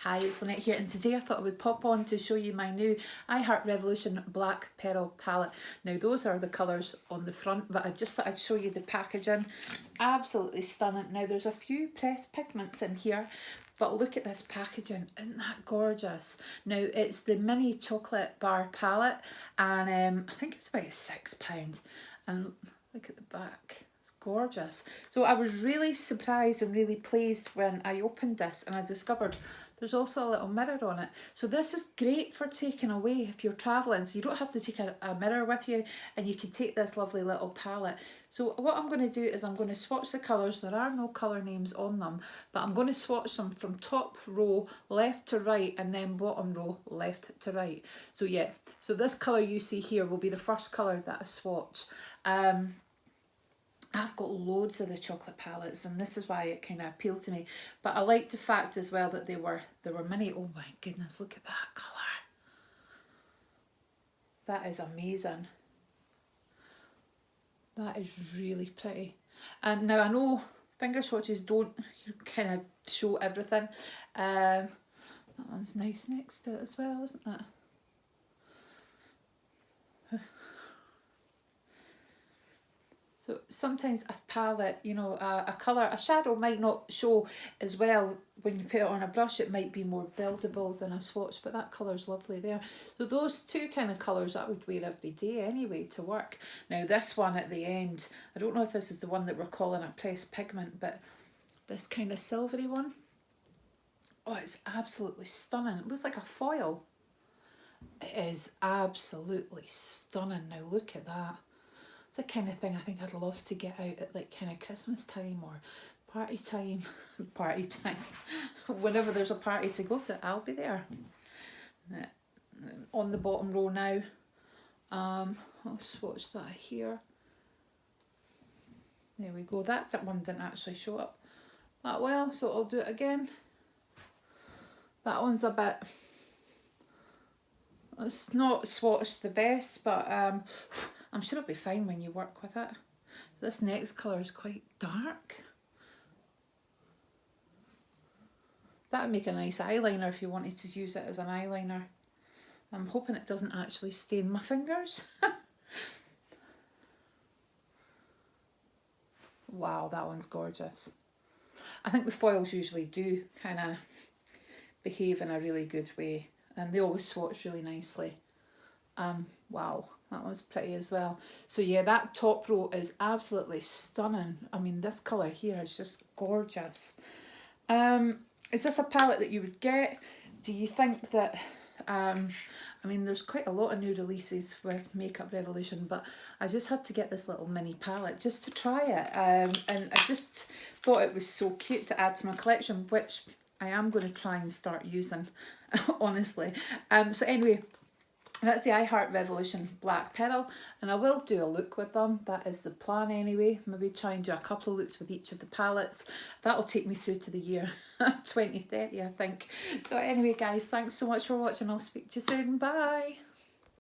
Hi, it's Lynette here, and today I thought I would pop on to show you my new Revolution Black Pearl palette. Now those are the colours on the front, but I just thought I'd show you the packaging. Absolutely stunning. Now there's a few pressed pigments in here, but look at this packaging, isn't that gorgeous? Now it's the mini chocolate bar palette, and I think it's about £6. And look at the back. Gorgeous. So I was really surprised and really pleased when I opened this and I discovered there's also a little mirror on it. So this is great for taking away if you're traveling, so you don't have to take a mirror with you, and you can take this lovely little palette. So what I'm going to do is I'm going to swatch the colours. There are no colour names on them, but I'm going to swatch them from top row left to right and then bottom row left to right. So yeah, so this colour you see here will be the first colour that I swatch. I've got loads of the chocolate palettes, and this is why it kind of appealed to me. But I liked the fact as well that they were mini. Oh my goodness, look at that colour. That is amazing. That is really pretty. And now I know finger swatches don't kind of show everything. That one's nice next to it as well, isn't it? So sometimes a palette, you know, a colour, a shadow might not show as well when you put it on a brush. It might be more buildable than a swatch, but that colour's lovely there. So those two kind of colours I would wear every day anyway to work. Now this one at the end, I don't know if this is the one that we're calling a pressed pigment, but this kind of silvery one. Oh, it's absolutely stunning. It looks like a foil. It is absolutely stunning. Now look at that. It's the kind of thing I think I'd love to get out at like kind of Christmas time or party time, whenever there's a party to go to, I'll be there. On the bottom row now, I'll swatch that here. There we go, that one didn't actually show up that well, so I'll do it again. That one's a bit, it's not swatched the best, but I'm sure it'll be fine when you work with it. This next colour is quite dark. That would make a nice eyeliner if you wanted to use it as an eyeliner. I'm hoping it doesn't actually stain my fingers. Wow, that one's gorgeous. I think the foils usually do kind of behave in a really good way, and they always swatch really nicely. Wow, that was pretty as well. So yeah, that top row is absolutely stunning. I mean, this colour here is just gorgeous. Is this a palette that you would get? Do you think that, I mean, there's quite a lot of new releases with Makeup Revolution, but I just had to get this little mini palette just to try it. And I just thought it was so cute to add to my collection, which I am going to try and start using, honestly. So anyway, that's the Revolution Black Pearl, and I will do a look with them. That is the plan anyway. Maybe try and do a couple of looks with each of the palettes. That'll take me through to the year 2030, I think. So anyway, guys, thanks so much for watching. I'll speak to you soon. Bye.